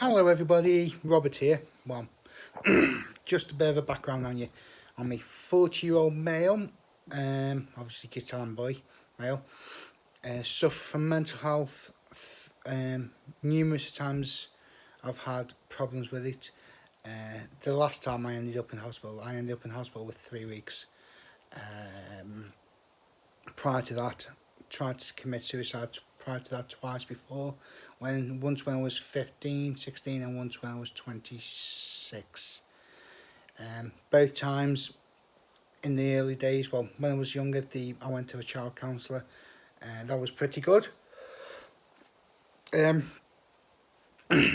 Hello everybody, Robert here. Well, just a bit of a background on you. I'm a 40-year-old male, obviously Catalan boy, male, suffer from mental health. Numerous times I've had problems with it. The last time I ended up in hospital with 3 weeks. Prior to that, tried to commit suicide prior to that twice before, once when I was 15, 16, and once when I was 26. Both times in the early days, well, when I was younger, I went to a child counsellor, and that was pretty good.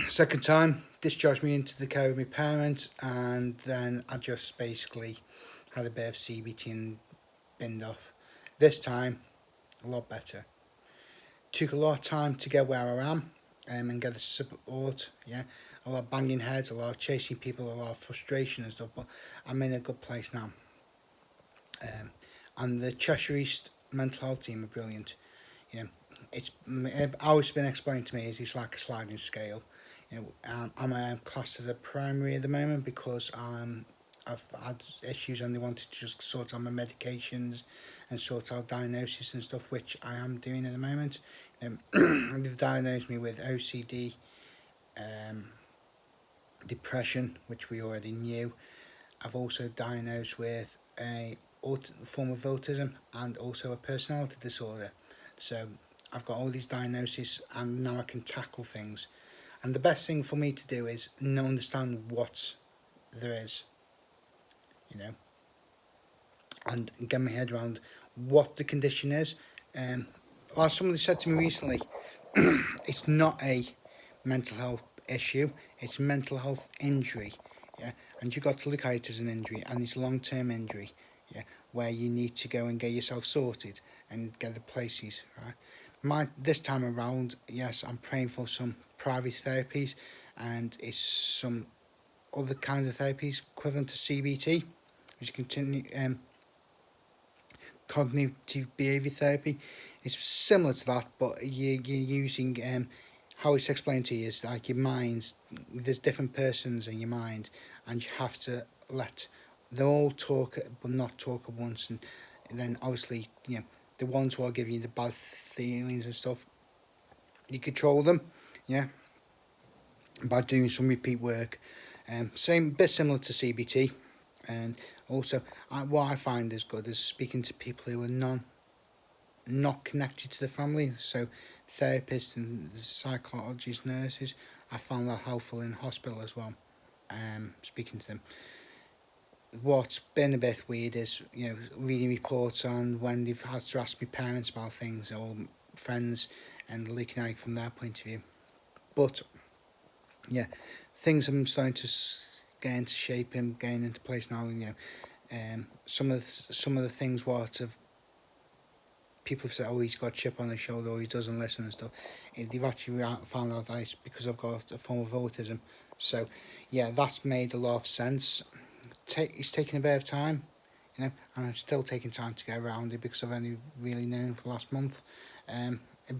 Second time, discharged me into the care of my parents, and then I just basically had a bit of CBT and binned off. This time, a lot better. Took a lot of time to get where I am, and get the support. Yeah, a lot of banging heads, a lot of chasing people, a lot of frustration and stuff. But I'm in a good place now. And the Cheshire East mental health team are brilliant. You know, it's how it's been explained to me is it's like a sliding scale. I'm a class as a primary at the moment because I've had issues and they wanted to just sort out my medications and sort out diagnosis and stuff, which I am doing at the moment. They've diagnosed me with OCD, depression, which we already knew. I've also diagnosed with a form of autism and also a personality disorder. So I've got all these diagnoses and now I can tackle things. And the best thing for me to do is understand what there is, and get my head around what the condition is. Like somebody said to me recently, it's not a mental health issue, it's mental health injury. Yeah, and you've got to look at it as an injury, and it's long-term injury. Yeah, where you need to go and get yourself sorted and get the places right. This time around, yes, I'm praying for some private therapies, and it's some other kinds of therapies equivalent to CBT, which continue cognitive behaviour therapy. It's similar to that, but you're using how it's explained to you is like your mind. There's different persons in your mind, and you have to let they all talk, but not talk at once. And then obviously, the ones who are giving you the bad feelings and stuff, you control them, yeah, by doing some repeat work. Same bit similar to CBT, and also what I find is good is speaking to people who are not connected to the family, so therapists and psychologists, nurses. I found that helpful in hospital as well. Speaking to them. What's been a bit weird is reading reports on when they've had to ask my parents about things or friends and looking at it from their point of view. But yeah, things are starting to get into shape and getting into place now. Some of the things what have people say, oh, he's got a chip on his shoulder, or he doesn't listen and stuff. They've actually found out that it's because I've got a form of autism. So yeah, that's made a lot of sense. It's taken a bit of time, and I'm still taking time to get around it because I've only really known for the last month.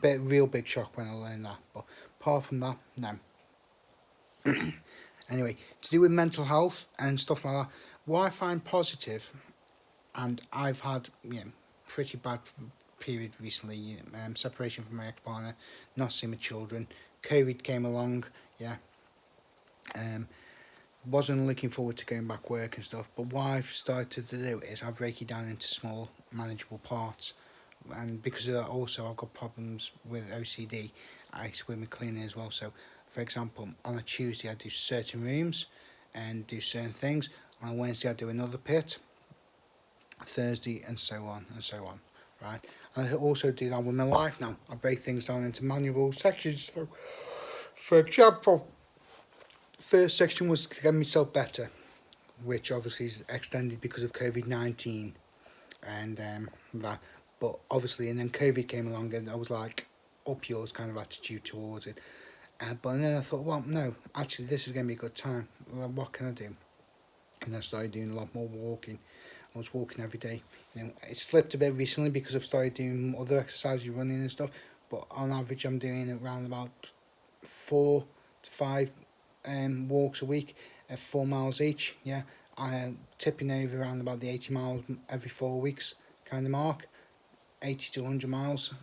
Real big shock when I learned that, but apart from that, no. Anyway, to do with mental health and stuff like that, what I find positive, and I've had pretty bad period recently, separation from my ex-partner, not seeing my children, COVID came along, wasn't looking forward to going back work and stuff, but what I've started to do is I break it down into small manageable parts, and because of that also I've got problems with OCD, I swim and cleaning as well. So for example, on a Tuesday I do certain rooms and do certain things, on a Wednesday I do another pit, Thursday, and so on and so on, right? And I also do that with my life now. I break things down into manageable sections. So for example, first section was to get myself better, which obviously is extended because of COVID-19 and that. But obviously, and then COVID came along and I was like, up yours kind of attitude towards it. But then I thought, well, no, actually this is going to be a good time. Well, what can I do? And I started doing a lot more walking. I was walking every day. It slipped a bit recently because I've started doing other exercises, running and stuff. But on average, I'm doing around about 4 to 5 walks a week at 4 miles each. Yeah, I tipping over around about the 80 miles every 4 weeks kind of mark, 80 to 100 miles.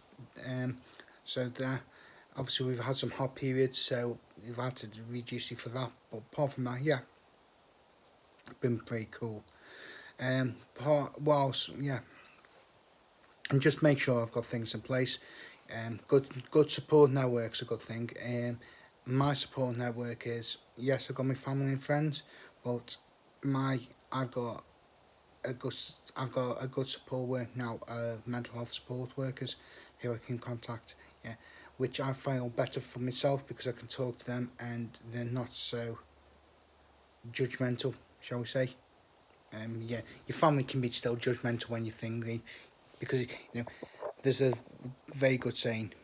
So that obviously we've had some hot periods, so we've had to reduce it for that. But apart from that, yeah, been pretty cool. Whilst yeah, and just make sure I've got things in place. Good support network's a good thing. My support network is, yes, I've got my family and friends, but I've got a good support work now. Mental health support workers who I can contact. Yeah, which I find better for myself because I can talk to them and they're not so judgmental, shall we say. Yeah, your family can be still judgmental when you're thinking, because there's a very good saying,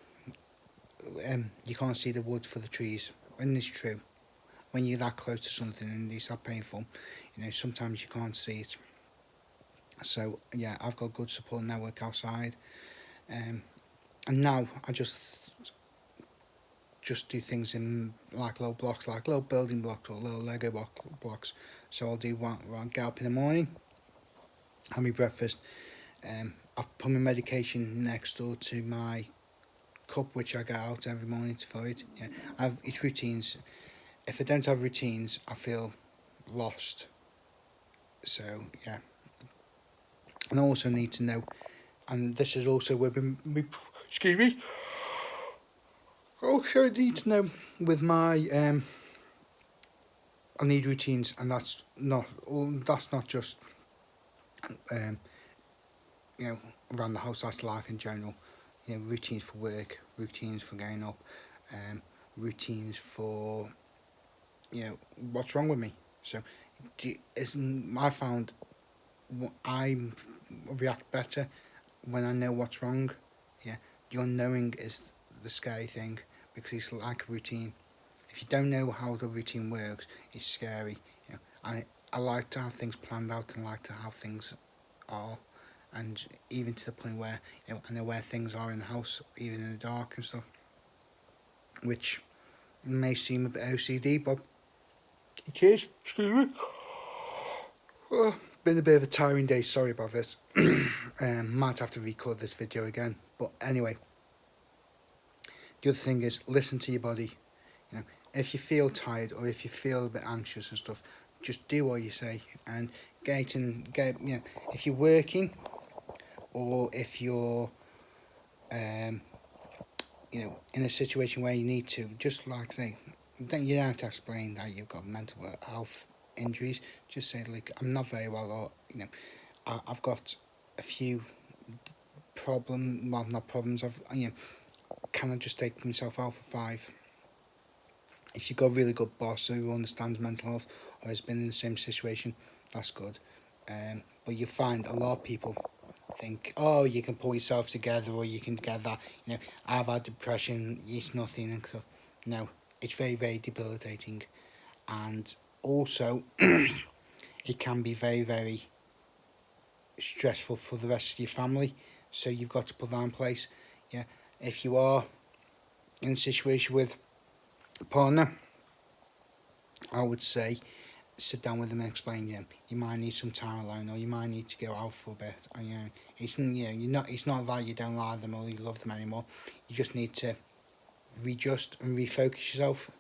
you can't see the wood for the trees, and it's true. When you're that close to something and it's that painful, sometimes you can't see it. So yeah, I've got good support network outside, and now I just do things in like little blocks, like little building blocks or little Lego blocks. So I'll do one, get up in the morning, have my breakfast. I've put my medication next door to my cup, which I get out every morning for it. Yeah, it's routines. If I don't have routines, I feel lost. So yeah, and I also need to know, and this is also with me. Excuse me. I also need to know with my I need routines, and that's not just um around the house. That's life in general. Routines for work, routines for getting up, routines for what's wrong with me. So I found I react better when I know what's wrong. Yeah, the unknowing is the scary thing because it's like a routine. If you don't know how the routine works, it's scary. I like to have things planned out and like to have things are, and even to the point where I know where things are in the house, even in the dark and stuff, which may seem a bit OCD, but it is. Excuse me. Been a bit of a tiring day. Sorry about this. Might have to record this video again, but anyway. The other thing is listen to your body. If you feel tired or if you feel a bit anxious and stuff, just do what you say and get. If you're working or if you're in a situation where you need to, just like say, you don't have to explain that you've got mental health injuries. Just say like, I'm not very well, or I've got a few not problems. Can I just take myself out for 5? If you've got a really good boss who understands mental health or has been in the same situation, that's good. But you find a lot of people think, oh, you can pull yourself together or you can get that. I've had depression, it's nothing and stuff. No, it's very, very debilitating. And also, it can be very, very stressful for the rest of your family. So you've got to put that in place. Yeah, if you are in a situation with a partner, I would say sit down with them and explain to them you might need some time alone or you might need to go out for a bit. It's not that you don't like them or you love them anymore. You just need to readjust and refocus yourself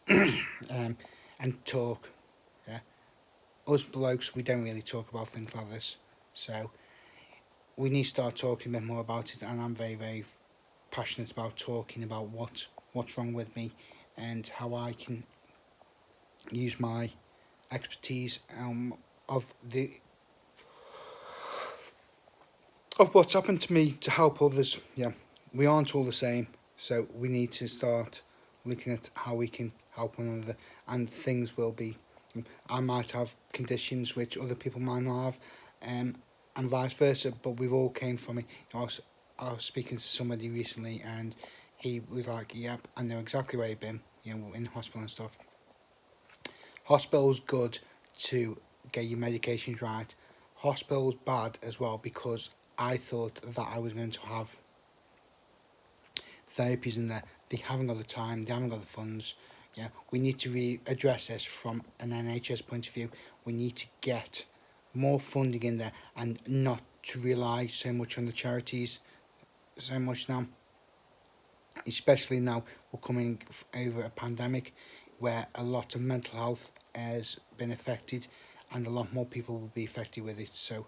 and talk. Yeah, us blokes, we don't really talk about things like this, so we need to start talking a bit more about it. And I'm very, very passionate about talking about what's wrong with me and how I can use my expertise of what's happened to me to help others. Yeah, we aren't all the same, so we need to start looking at how we can help one another, and things will be. I might have conditions which other people might not have, and vice versa. But we've all came from it. I was speaking to somebody recently, and he was like, "Yep, I know exactly where you've been. In hospital and stuff." Hospital's good to get your medications right. Hospital's bad as well because I thought that I was going to have therapies in there. They haven't got the time, they haven't got the funds. Yeah, we need to address this from an NHS point of view. We need to get more funding in there and not to rely so much on the charities so much now, especially now we're coming over a pandemic where a lot of mental health has been affected and a lot more people will be affected with it. So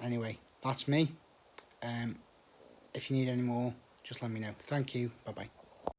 anyway, that's me. If you need any more, just let me know. Thank you. Bye bye.